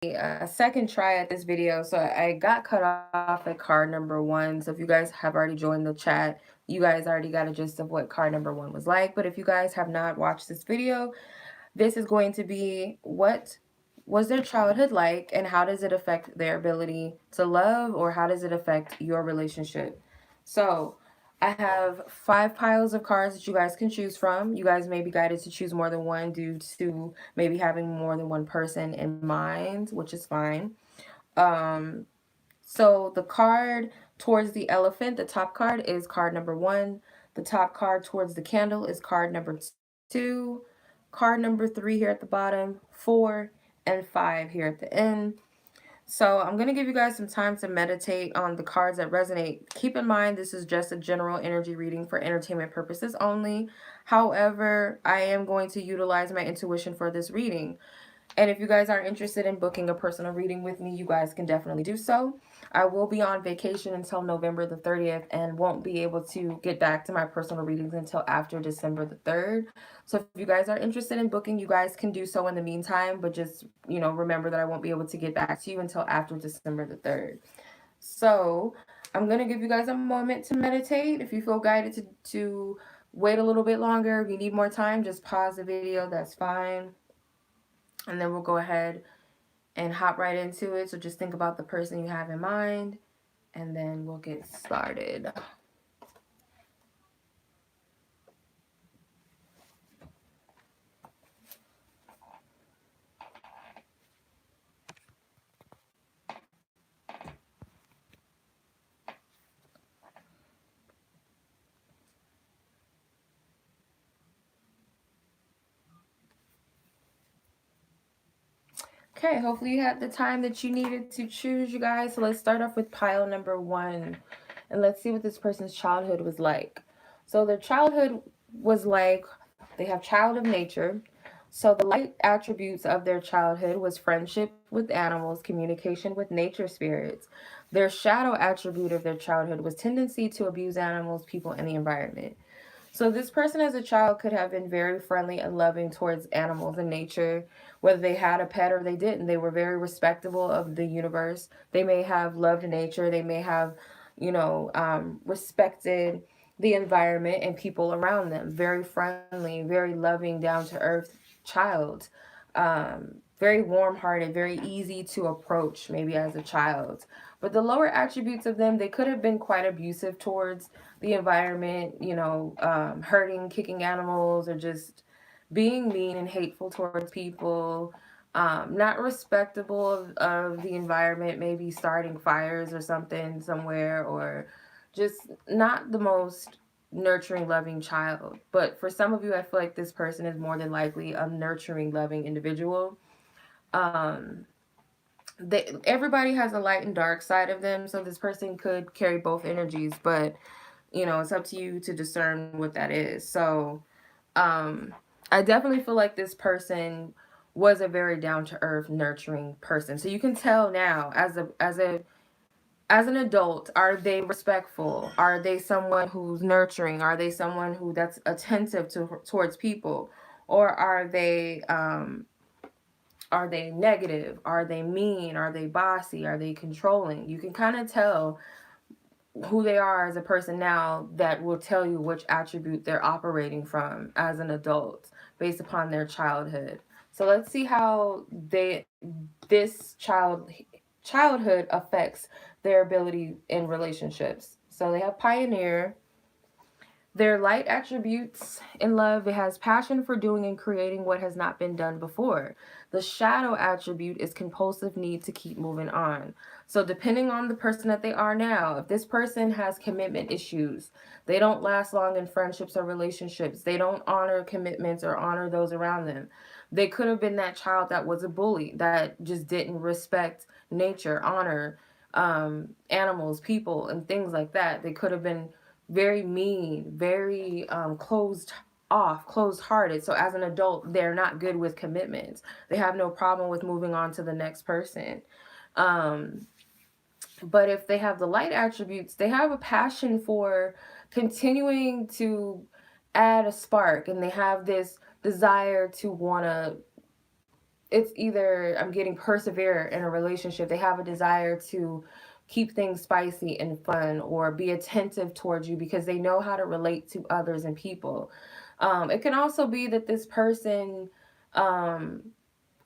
a second try at this video. So I got cut off at card number 1. So if you guys have already joined the chat, you guys already got a gist of what card number 1 was like. But if you guys have not watched this video, this is going to be what was their childhood like and how does it affect their ability to love, or how does it affect your relationship. So I have 5 piles of cards that you guys can choose from. You guys may be guided to choose more than one due to maybe having more than one person in mind, which is fine. Um, so the card towards the elephant, the top card is card number 1. The top card towards the candle is card number 2. Card number 3 here at the bottom, 4, and 5 here at the end. So I'm going to give you guys some time to meditate on the cards that resonate. Keep in mind, this is just a general energy reading for entertainment purposes only. However, I am going to utilize my intuition for this reading. And if you guys are interested in booking a personal reading with me, you guys can definitely do so. I will be on vacation until November the 30th and won't be able to get back to my personal readings until after December the 3rd. So if you guys are interested in booking, you guys can do so in the meantime, but just, remember that I won't be able to get back to you until after December the 3rd. So I'm going to give you guys a moment to meditate. If you feel guided to wait a little bit longer, if you need more time, just pause the video. That's fine. And then we'll go ahead and hop right into it. So just think about the person you have in mind, and then we'll get started. Okay, hopefully you had the time that you needed to choose, you guys. So let's start off with pile number 1. And let's see what this person's childhood was like. So their childhood was like, they have child of nature. So the light attributes of their childhood was friendship with animals, communication with nature spirits. Their shadow attribute of their childhood was tendency to abuse animals, people, and the environment. So this person as a child could have been very friendly and loving towards animals and nature, whether they had a pet or they didn't. They were very respectable of the universe. They may have loved nature. They may have, respected the environment and people around them. Very friendly, very loving, down to earth child. Very warm hearted, very easy to approach, maybe as a child. But the lower attributes of them, they could have been quite abusive towards the environment, hurting, kicking animals, or just being mean and hateful towards people, not respectable of the environment, maybe starting fires or something somewhere, or just not the most nurturing, loving child. But for some of you, I feel like this person is more than likely a nurturing, loving individual. Um, everybody has a light and dark side of them, so this person could carry both energies, but it's up to you to discern what that is. So I definitely feel like this person was a very down to earth, nurturing person. So you can tell now, as an adult, are they respectful? Are they someone who's nurturing? Are they someone who that's attentive towards people? Or are they negative? Are they mean? Are they bossy? Are they controlling? You can kind of tell who they are as a person now. That will tell you which attribute they're operating from as an adult based upon their childhood. So let's see how this childhood affects their ability in relationships. So they have pioneer. Their light attributes in love, it has passion for doing and creating what has not been done before. The shadow attribute is compulsive need to keep moving on. So depending on the person that they are now, if this person has commitment issues, they don't last long in friendships or relationships, they don't honor commitments or honor those around them. They could have been that child that was a bully, that just didn't respect nature, honor animals, people, and things like that. They could have been very mean, very closed hearted. So as an adult, they're not good with commitments. They have no problem with moving on to the next person. But if they have the light attributes, they have a passion for continuing to add a spark, and they have this desire to want to it's either I'm getting persevere in a relationship. They have a desire to keep things spicy and fun or be attentive towards you because they know how to relate to others and people. It can also be that this person um,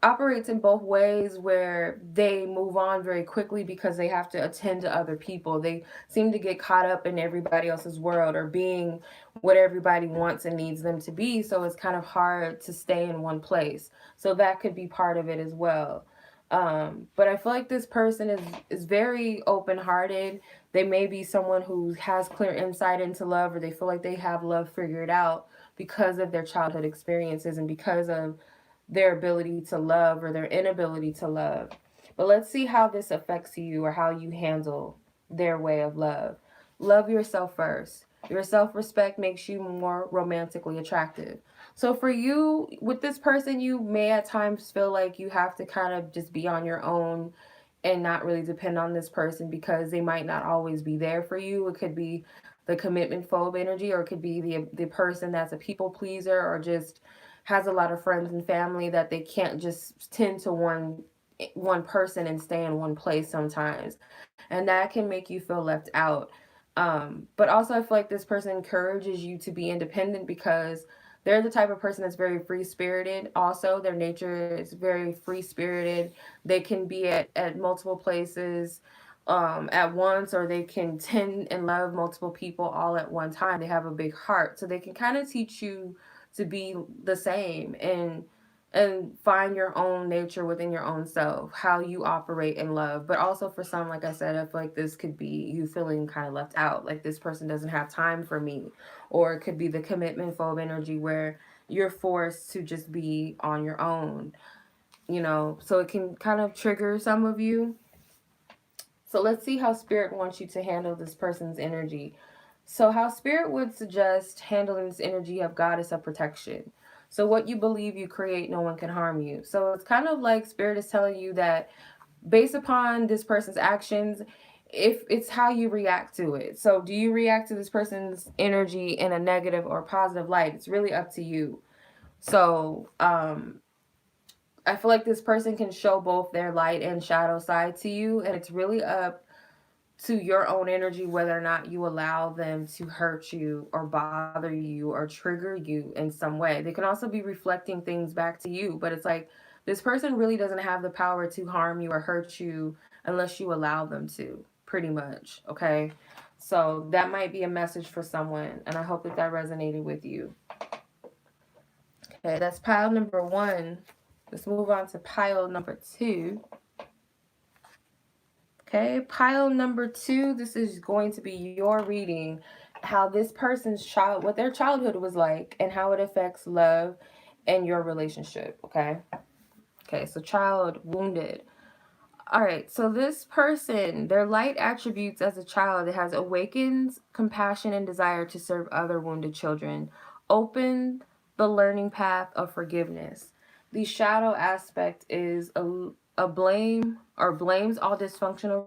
operates in both ways where they move on very quickly because they have to attend to other people. They seem to get caught up in everybody else's world or being what everybody wants and needs them to be. So it's kind of hard to stay in one place. So that could be part of it as well. But I feel like this person is very open hearted. They may be someone who has clear insight into love, or they feel like they have love figured out because of their childhood experiences and because of their ability to love or their inability to love. But let's see how this affects you or how you handle their way of love. Love yourself first. Your self respect makes you more romantically attractive. So, for you, with this person, you may at times feel like you have to kind of just be on your own and not really depend on this person because they might not always be there for you. It could be the commitment phobe energy, or it could be the person that's a people pleaser or just has a lot of friends and family that they can't just tend to one person and stay in one place sometimes, and that can make you feel left out. But also I feel like this person encourages you to be independent because they're the type of person that's very free spirited. Also, their nature is very free spirited. They can be at multiple places at once, or they can tend and love multiple people all at one time. They have a big heart, so they can kind of teach you to be the same and find your own nature within your own self, how you operate in love. But also for some, like I said, I feel like this could be you feeling kind of left out, like this person doesn't have time for me. Or it could be the commitment phobe energy where you're forced to just be on your own, so it can kind of trigger some of you. So let's see how spirit wants you to handle this person's energy. So, how spirit would suggest handling this energy of goddess of protection. So, what you believe you create, no one can harm you. So, it's kind of like spirit is telling you that based upon this person's actions, if it's how you react to it. So, do you react to this person's energy in a negative or positive light? It's really up to you. So, I feel like this person can show both their light and shadow side to you, and it's really up to your own energy whether or not you allow them to hurt you or bother you or trigger you in some way. They can also be reflecting things back to you, but it's like this person really doesn't have the power to harm you or hurt you unless you allow them to, pretty much. Okay, so that might be a message for someone, and I hope that that resonated with you. Okay, that's pile number one. Let's move on to pile number two. Okay, pile number two, this is going to be your reading, how this person's what their childhood was like, and how it affects love and your relationship. Okay. Okay, so child wounded. All right, so this person, their light attributes as a child, it has awakens compassion and desire to serve other wounded children, open the learning path of forgiveness. The shadow aspect is a blame or blames all dysfunctional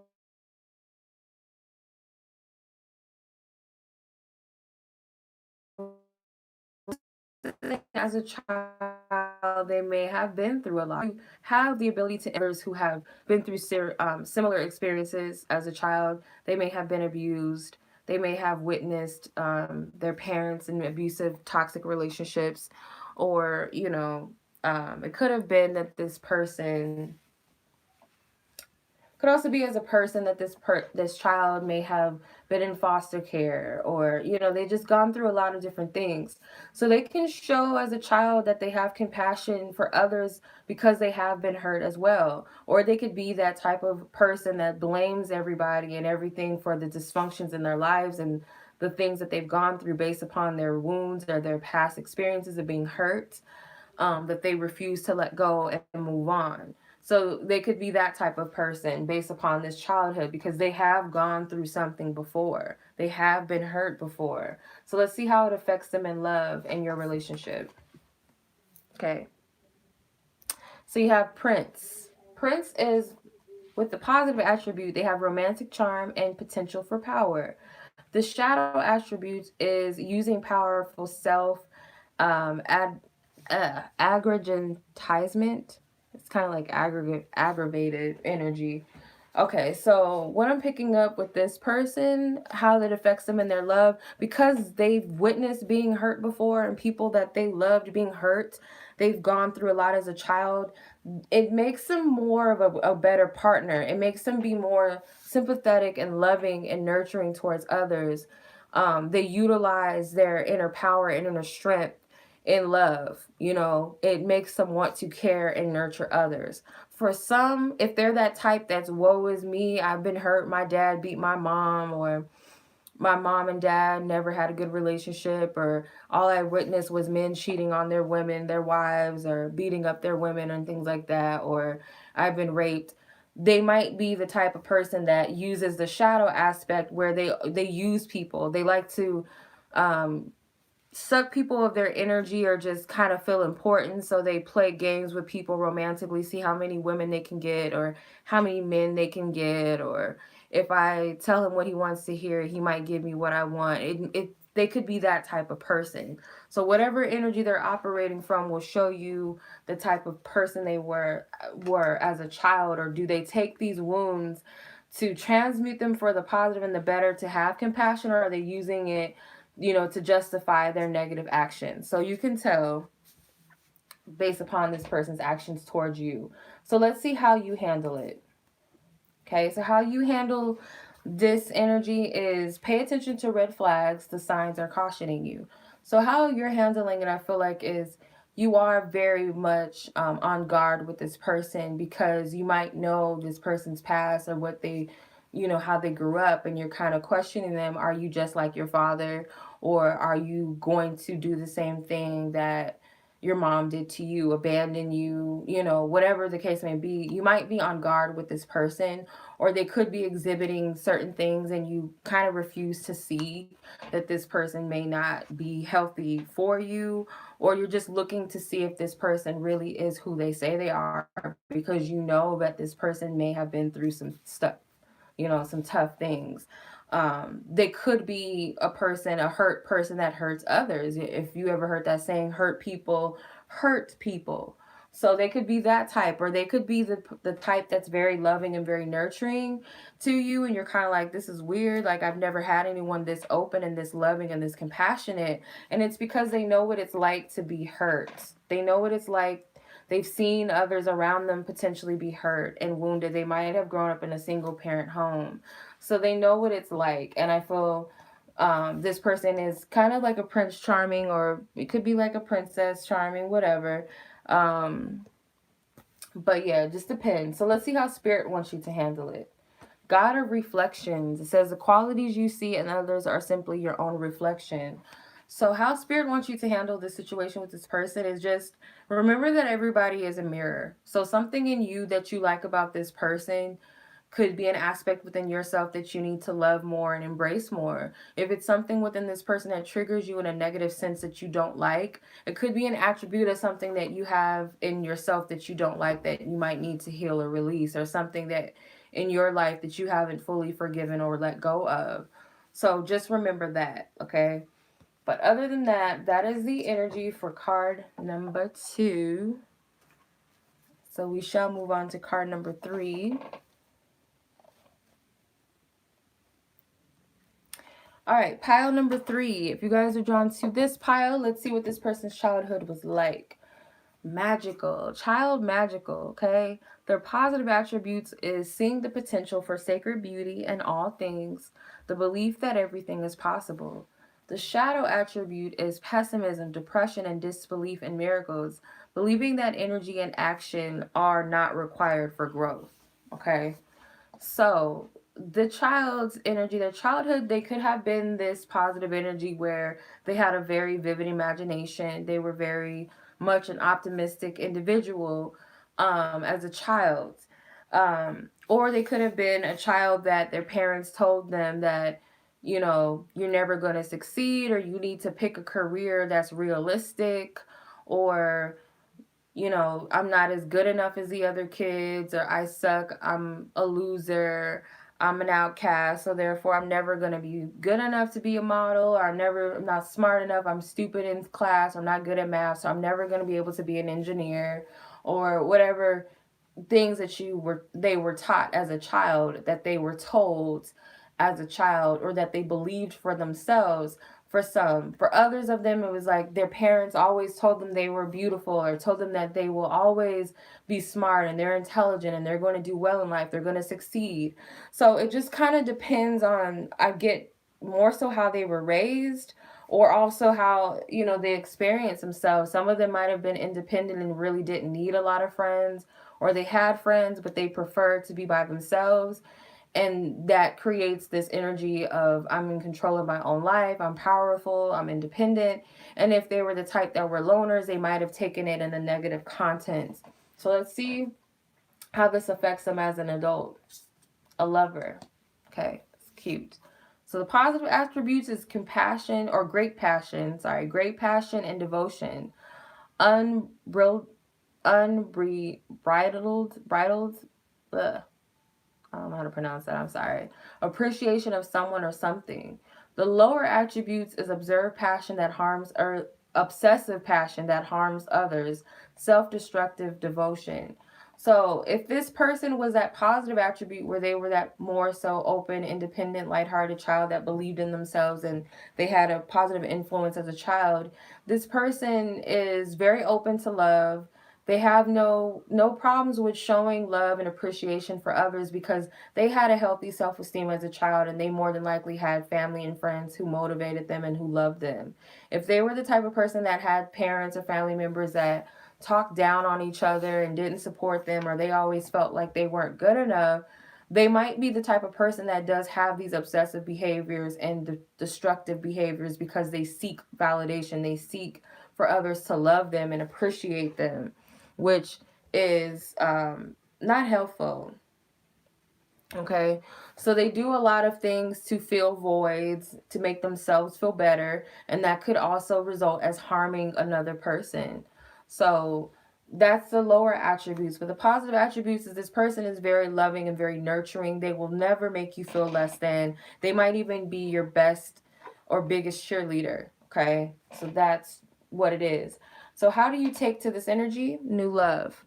as a child they may have been through a lot. You have the ability to others who have been through similar experiences as a child. They may have been abused. They may have witnessed their parents in abusive, toxic relationships, or it could have been that this person could also be as a person that this child may have been in foster care, or they just gone through a lot of different things. So they can show as a child that they have compassion for others because they have been hurt as well. Or they could be that type of person that blames everybody and everything for the dysfunctions in their lives and the things that they've gone through based upon their wounds or their past experiences of being hurt, that they refuse to let go and move on. So they could be that type of person based upon this childhood because they have gone through something before. They have been hurt before. So let's see how it affects them in love and your relationship. Okay. So you have Prince. Prince is, with the positive attribute, they have romantic charm and potential for power. The shadow attribute is using powerful self aggrandizement. It's kind of like aggravated energy. Okay, so what I'm picking up with this person, how that affects them in their love, because they've witnessed being hurt before and people that they loved being hurt, they've gone through a lot as a child. It makes them more of a better partner. It makes them be more sympathetic and loving and nurturing towards others. They utilize their inner power and inner strength in love. It makes them want to care and nurture others. For some, if they're that type that's woe is me, I've been hurt, my dad beat my mom, or my mom and dad never had a good relationship, or all I witnessed was men cheating on their women, their wives, or beating up their women and things like that, or I've been raped. They might be the type of person that uses the shadow aspect, where they use people. They like to um, suck people of their energy, or just kind of feel important, so they play games with people romantically, see how many women they can get, or how many men they can get, or if I tell him what he wants to hear, he might give me what I want. They could be that type of person. So whatever energy they're operating from will show you the type of person they were as a child. Or do they take these wounds to transmute them for the positive and the better, to have compassion, or are they using it, to justify their negative actions? So you can tell based upon this person's actions towards you. So let's see how you handle it. Okay, so how you handle this energy is pay attention to red flags. The signs are cautioning you. So how you're handling it, I feel like, is you are very much on guard with this person, because you might know this person's past, or what they, how they grew up, and you're kind of questioning them. Are you just like your father, or are you going to do the same thing that your mom did to you, abandon you, whatever the case may be? You might be on guard with this person, or they could be exhibiting certain things and you kind of refuse to see that this person may not be healthy for you, or you're just looking to see if this person really is who they say they are, because that this person may have been through some stuff, some tough things. They could be a hurt person that hurts others. If you ever heard that saying, hurt people. So they could be that type, or they could be the type that's very loving and very nurturing to you, and you're kind of like, this is weird. Like, I've never had anyone this open and this loving and this compassionate. And it's because they know what it's like to be hurt. They know what it's like. They've seen others around them potentially be hurt and wounded. They might have grown up in a single parent home. So they know what it's like. And I feel this person is kind of like a Prince Charming, or it could be like a Princess Charming, whatever. But yeah, it just depends. So let's see how Spirit wants you to handle it. God of reflections. It says the qualities you see in others are simply your own reflection. So how Spirit wants you to handle this situation with this person is just remember that everybody is a mirror. So something in you that you like about this person could be an aspect within yourself that you need to love more and embrace more. If it's something within this person that triggers you in a negative sense that you don't like, it could be an attribute of something that you have in yourself that you don't like, that you might need to heal or release, or something that in your life that you haven't fully forgiven or let go of. So just remember that, okay? But other than that, that is the energy for card number 2. So we shall move on to card number 3. All right, pile number 3. If you guys are drawn to this pile, let's see what this person's childhood was like. Magical. Child magical, okay? Their positive attributes is seeing the potential for sacred beauty in all things, the belief that everything is possible. The shadow attribute is pessimism, depression, and disbelief in miracles, believing that energy and action are not required for growth, okay? So the child's energy, their childhood, they could have been this positive energy where they had a very vivid imagination. They were very much an optimistic individual as a child. Or they could have been a child that their parents told them that, you're never going to succeed, or you need to pick a career that's realistic, or I'm not as good enough as the other kids, or I suck, I'm a loser, I'm an outcast, so therefore I'm never going to be good enough to be a model, or I'm not smart enough, I'm stupid in class, I'm not good at math, so I'm never going to be able to be an engineer, or whatever things that they were taught as a child, that they were told as a child, or that they believed for themselves. For some, for others of them, it was like their parents always told them they were beautiful, or told them that they will always be smart and they're intelligent and they're going to do well in life, they're going to succeed. So it just kind of depends on, I get, more so how they were raised, or also how, they experience themselves. Some of them might have been independent and really didn't need a lot of friends, or they had friends but they preferred to be by themselves, and that creates this energy of, I'm in control of my own life, I'm powerful, I'm independent. And if they were the type that were loners, they might have taken it in a negative content. So let's see how this affects them as an adult. A lover. Okay, it's cute. So the positive attributes is compassion, or great passion, great passion and devotion. Unbridled, bridled, ugh, I don't know how to pronounce that, I'm sorry. Appreciation of someone or something. The lower attributes is observed passion that harms, or obsessive passion that harms others, self-destructive devotion. So if this person was that positive attribute where they were that more so open, independent, lighthearted child that believed in themselves and they had a positive influence as a child, this person is very open to love. They have no problems with showing love and appreciation for others, because they had a healthy self-esteem as a child, and they more than likely had family and friends who motivated them and who loved them. If they were the type of person that had parents or family members that talked down on each other and didn't support them, or they always felt like they weren't good enough, they might be the type of person that does have these obsessive behaviors and destructive behaviors, because they seek validation, they seek for others to love them and appreciate them, which is not helpful. Okay, so they do a lot of things to fill voids, to make themselves feel better, and that could also result as harming another person. So that's the lower attributes. But the positive attributes is, this person is very loving and very nurturing. They will never make you feel less than. They might even be your best or biggest cheerleader. Okay, so that's what it is. So how do you take to this energy? New love.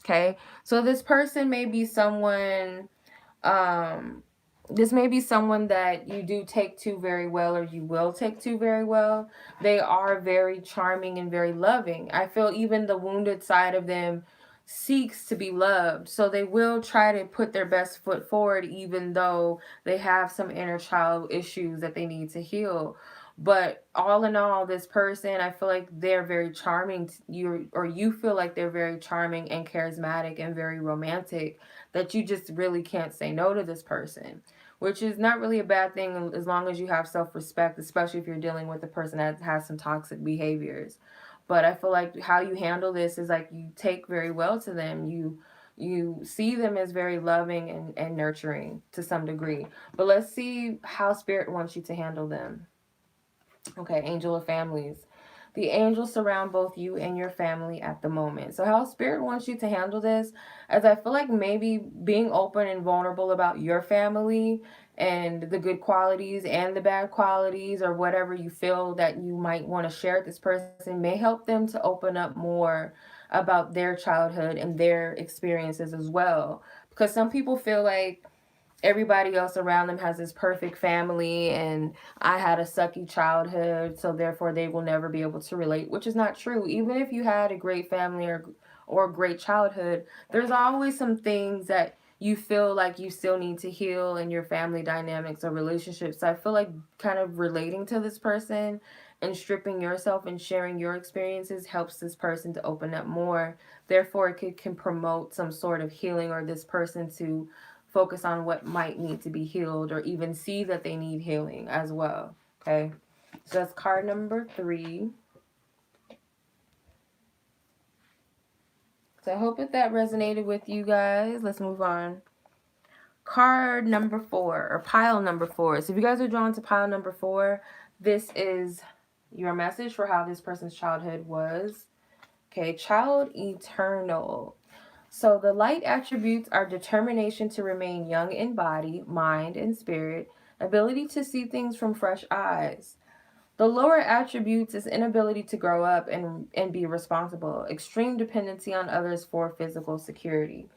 Okay, so this person may be someone, um this may be someone that you do take to very well, or you will take to very well. They are very charming and very loving. I feel even the wounded side of them seeks to be loved, so they will try to put their best foot forward, even though they have some inner child issues that they need to heal. But all in all, this person, I feel like they're very charming. You feel like they're very charming and charismatic and very romantic, that you just really can't say no to this person, which is not really a bad thing as long as you have self-respect, especially if you're dealing with a person that has some toxic behaviors. But I feel like how you handle this is like, you take very well to them. You see them as very loving and nurturing to some degree. But let's see how spirit wants you to handle them. Okay, angel of families. The angels surround both you and your family at the moment. So how spirit wants you to handle this, as I feel like maybe being open and vulnerable about your family and the good qualities and the bad qualities, or whatever you feel that you might want to share with this person, may help them to open up more about their childhood and their experiences as well. Because some people feel like everybody else around them has this perfect family, and I had a sucky childhood, so therefore they will never be able to relate, which is not true. Even if you had a great family, or a great childhood, there's always some things that you feel like you still need to heal in your family dynamics or relationships. So I feel like kind of relating to this person and stripping yourself and sharing your experiences helps this person to open up more. Therefore, can promote some sort of healing, or this person to focus on what might need to be healed, or even see that they need healing as well. Okay, so that's card number 3. So I hope that resonated with you guys. Let's move on. Card number 4, or pile number 4. So if you guys are drawn to pile number 4, this is your message for how this person's childhood was. Okay, child eternal. So the light attributes are determination to remain young in body, mind, and spirit, ability to see things from fresh eyes. The lower attributes is inability to grow up and be responsible, extreme dependency on others for physical security.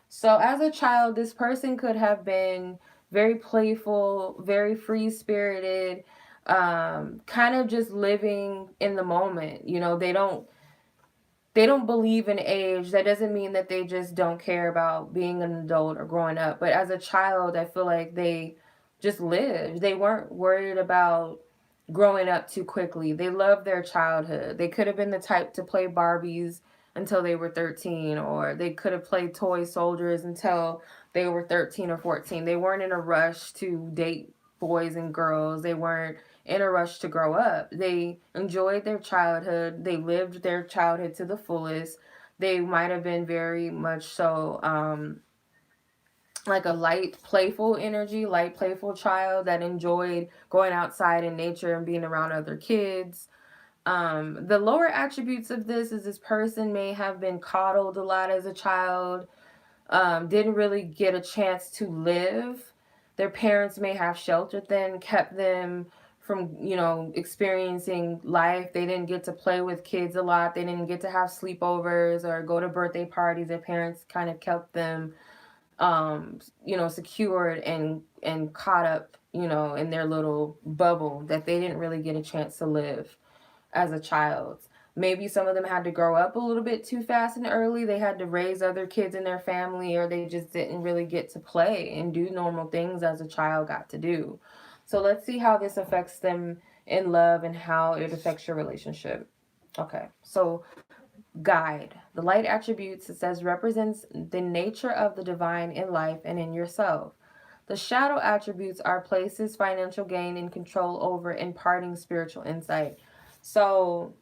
So as a child, this person could have been very playful, very free spirited, kind of just living in the moment. They don't believe in age. That doesn't mean that they just don't care about being an adult or growing up. But as a child, I feel like they just lived. They weren't worried about growing up too quickly. They loved their childhood. They could have been the type to play Barbies until they were 13, or they could have played toy soldiers until they were 13 or 14. They weren't in a rush to date boys and girls. They weren't in a rush to grow up. They enjoyed their childhood. They lived their childhood to the fullest. They might have been very much so like a light, playful energy, light, playful child that enjoyed going outside in nature and being around other kids. The lower attributes of this person may have been coddled a lot as a child, didn't really get a chance to live. Their parents may have sheltered them, kept them from, experiencing life. They didn't get to play with kids a lot. They didn't get to have sleepovers or go to birthday parties. Their parents kind of kept them, secured and caught up, in their little bubble that they didn't really get a chance to live as a child. Maybe some of them had to grow up a little bit too fast and early. They had to raise other kids in their family, or they just didn't really get to play and do normal things as a child got to do. So let's see how this affects them in love and how it affects your relationship. Okay, so guide. The light attributes, it says, represents the nature of the divine in life and in yourself. The shadow attributes are places, financial gain, and control over imparting spiritual insight. So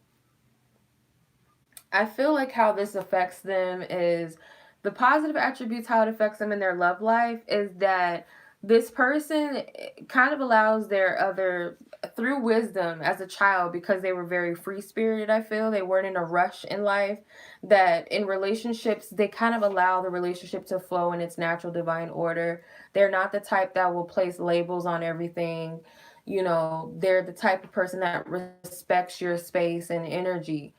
I feel like how this affects them is the positive attributes, how it affects them in their love life is that this person kind of allows their other, through wisdom as a child, because they were very free spirited. I feel they weren't in a rush in life, that in relationships they kind of allow the relationship to flow in its natural divine order. They're not the type that will place labels on everything. They're the type of person that respects your space and energy,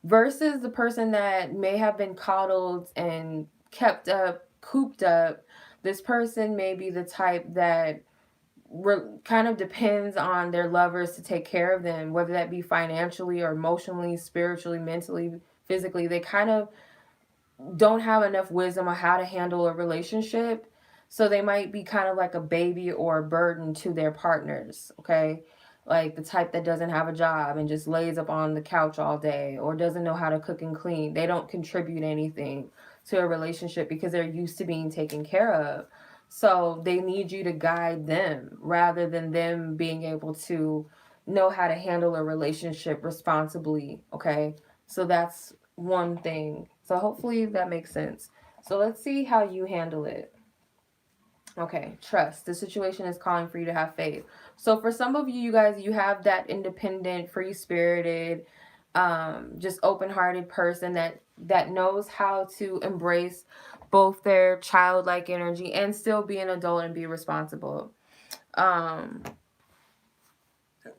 versus the person that may have been coddled and kept up, cooped up. This person may be the type that kind of depends on their lovers to take care of them, whether that be financially or emotionally, spiritually, mentally, physically. They kind of don't have enough wisdom on how to handle a relationship. So they might be kind of like a baby or a burden to their partners, okay? Like the type that doesn't have a job and just lays up on the couch all day or doesn't know how to cook and clean. They don't contribute anything to a relationship because they're used to being taken care of. So they need you to guide them rather than them being able to know how to handle a relationship responsibly, okay? So that's one thing. So hopefully that makes sense. So let's see how you handle it. Okay, trust. The situation is calling for you to have faith. So for some of you, you guys, you have that independent, free-spirited, just open-hearted person that knows how to embrace both their childlike energy and still be an adult and be responsible. Um,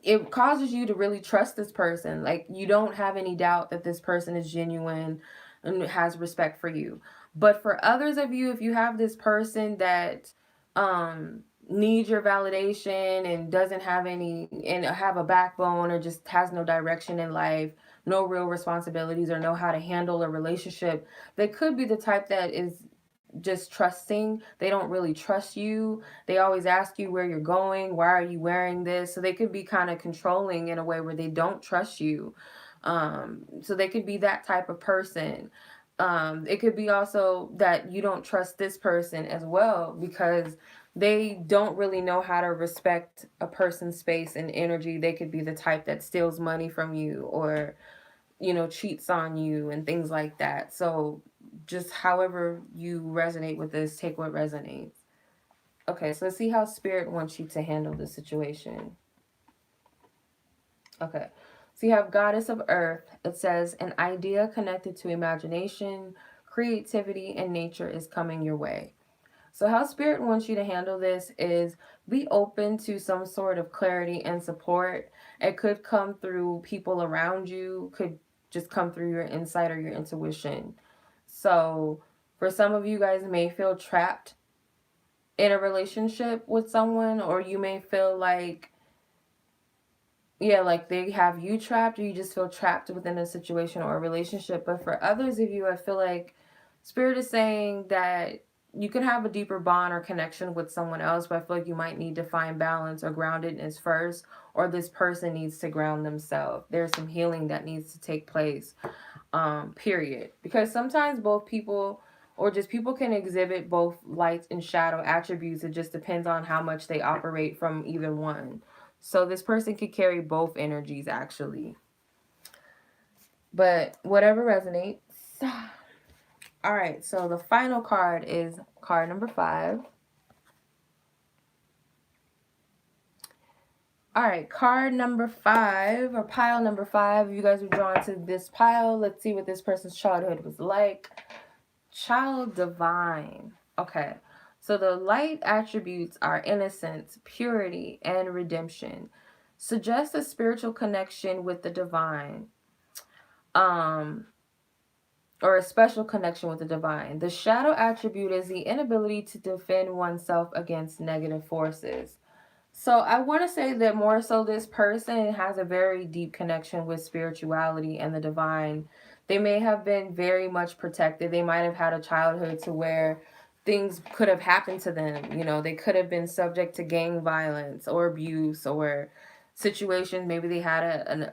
it causes you to really trust this person. Like you don't have any doubt that this person is genuine and has respect for you. But for others of you, if you have this person that needs your validation and doesn't have any, and have a backbone or just has no direction in life, no real responsibilities, or know how to handle a relationship, they could be the type that is just trusting. They don't really trust you. They always ask you where you're going, why are you wearing this? So they could be kind of controlling in a way where they don't trust you. So they could be that type of person. It could be also that you don't trust this person as well because they don't really know how to respect a person's space and energy. They could be the type that steals money from you or cheats on you and things like that. So just however you resonate with this, take what resonates. Okay, so let's see how spirit wants you to handle the situation. Okay, so you have Goddess of Earth. It says an idea connected to imagination, creativity, and nature is coming your way. So how spirit wants you to handle this is be open to some sort of clarity and support. It could come through people around you, could just come through your insight or your intuition. So For some of you guys may feel trapped in a relationship with someone, or you may feel like, yeah, like they have you trapped, or you just feel trapped within a situation or a relationship. But for others of you, I feel like Spirit is saying that you can have a deeper bond or connection with someone else, but I feel like you might need to find balance or groundedness first, or this person needs to ground themselves. There's some healing that needs to take place, period. Because sometimes both people, or just people, can exhibit both light and shadow attributes. It just depends on how much they operate from either one. So this person could carry both energies, actually. But whatever resonates. All right, so the final card is card number 5. All right, card number 5, or pile number 5. You guys are drawn to this pile. Let's see what this person's childhood was like. Child divine. Okay, so the light attributes are innocence, purity, and redemption. Suggest a spiritual connection with the divine. Or a special connection with the divine. The shadow attribute is the inability to defend oneself against negative forces. So I want to say that more so this person has a very deep connection with spirituality and the divine. They may have been very much protected. They might have had a childhood to where things could have happened to them. You know, they could have been subject to gang violence or abuse, or situations. Maybe they had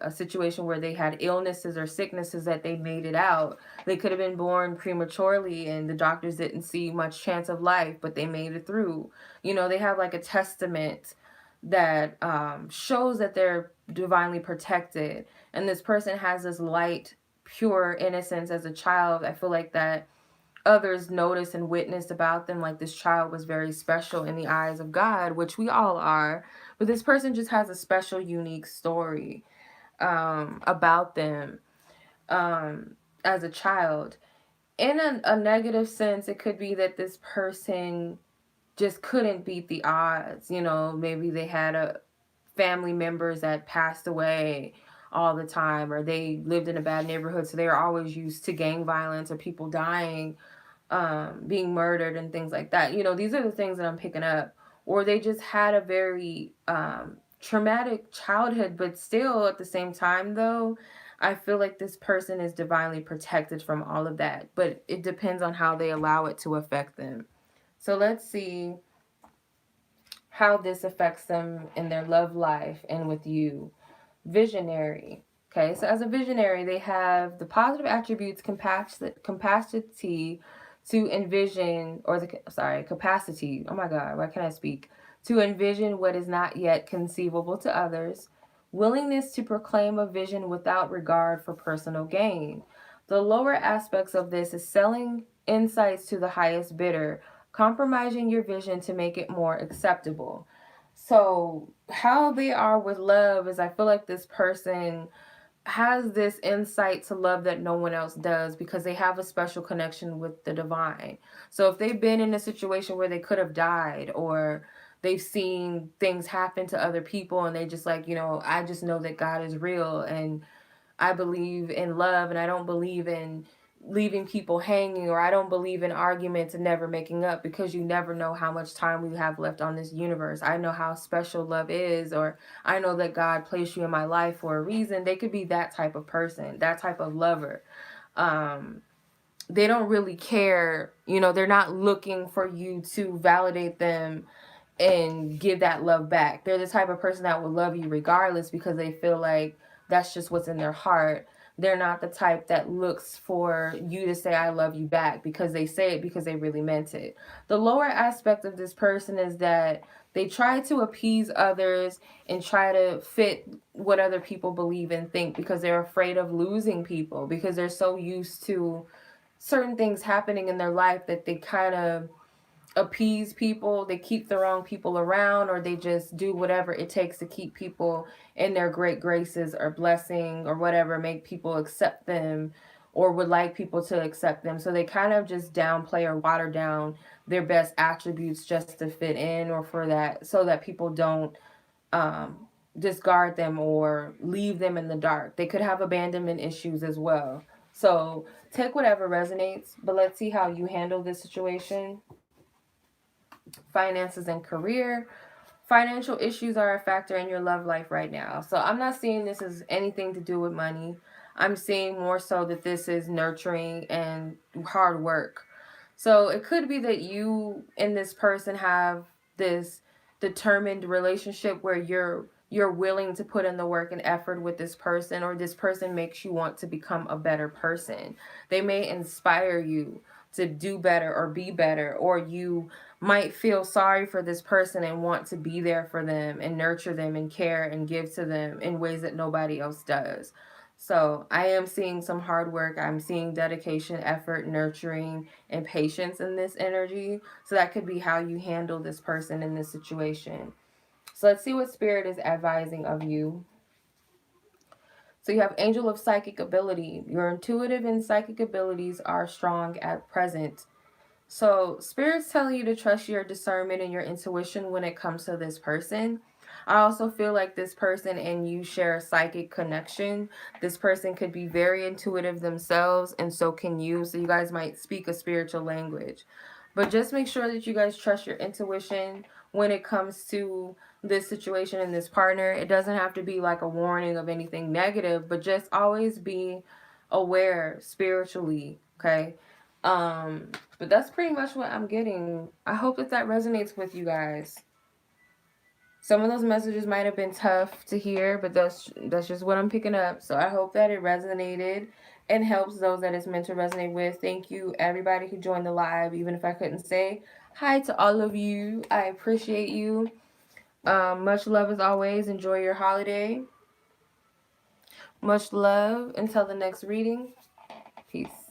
a situation where they had illnesses or sicknesses that they made it out. They could have been born prematurely and the doctors didn't see much chance of life, but they made it through. You know, they have like a testament that shows that they're divinely protected. And this person has this light, pure innocence as a child. I feel like that others noticed and witnessed about them, like this child was very special in the eyes of God, which we all are. But this person just has a special, unique story about them as a child. In a negative sense, it could be that this person just couldn't beat the odds. You know, maybe they had a family members that passed away all the time, or they lived in a bad neighborhood, so they were always used to gang violence or people dying, being murdered and things like that. You know, these are the things that I'm picking up. Or they just had a very traumatic childhood, but still at the same time, though, I feel like this person is divinely protected from all of that. But it depends on how they allow it to affect them. So let's see how this affects them in their love life and with you. Visionary. Okay, so as a visionary, they have the positive attributes: capacity to envision, or capacity. Oh my God, why can't I speak? To envision what is not yet conceivable to others. Willingness to proclaim a vision without regard for personal gain. The lower aspects of this is selling insights to the highest bidder, compromising your vision to make it more acceptable. So, how they are with love is, I feel like this person has this insight to love that no one else does, because they have a special connection with the divine. So, if they've been in a situation where they could have died, or they've seen things happen to other people, and they just like, you know, I just know that God is real, and I believe in love, and I don't believe in leaving people hanging, or I don't believe in arguments and never making up, because you never know how much time we have left on this universe. I know how special love is, or I know that God placed you in my life for a reason. They could be that type of person, that type of lover. They don't really care, you know, they're not looking for you to validate them and give that love back. They're the type of person that will love you regardless, because they feel like that's just what's in their heart. They're not the type that looks for you to say I love you back, because they say it because they really meant it. The lower aspect of this person is that they try to appease others and try to fit what other people believe and think, because they're afraid of losing people, because they're so used to certain things happening in their life that they kind of appease people. They keep the wrong people around, or they just do whatever it takes to keep people in their great graces or blessing or whatever, make people accept them, or would like people to accept them. So they kind of just downplay or water down their best attributes just to fit in, or for that, so that people don't discard them or leave them in the dark. They could have abandonment issues as well. So take whatever resonates, but let's see how you handle this situation. Finances and career. Financial issues are a factor in your love life right now. So I'm not seeing this as anything to do with money. I'm seeing more so that this is nurturing and hard work. So it could be that you and this person have this determined relationship where you're willing to put in the work and effort with this person, or this person makes you want to become a better person. They may inspire you to do better or be better, or you might feel sorry for this person and want to be there for them and nurture them and care and give to them in ways that nobody else does. So I am seeing some hard work. I'm seeing dedication, effort, nurturing, and patience in this energy. So that could be how you handle this person in this situation. So let's see what Spirit is advising of you. So you have Angel of Psychic Ability. Your intuitive and psychic abilities are strong at present. So, Spirit's telling you to trust your discernment and your intuition when it comes to this person. I also feel like this person and you share a psychic connection. This person could be very intuitive themselves, and so can you. So, you guys might speak a spiritual language. But just make sure that you guys trust your intuition when it comes to this situation and this partner. It doesn't have to be like a warning of anything negative, but just always be aware spiritually, okay? But that's pretty much what I'm getting. I hope that that resonates with you guys. Some of those messages might have been tough to hear, but that's just what I'm picking up. So I hope that it resonated and helps those that it's meant to resonate with. Thank you everybody who joined the live, even if I couldn't say hi to all of you. I appreciate you. Much love as always. Enjoy your holiday. Much love. Until the next reading. Peace.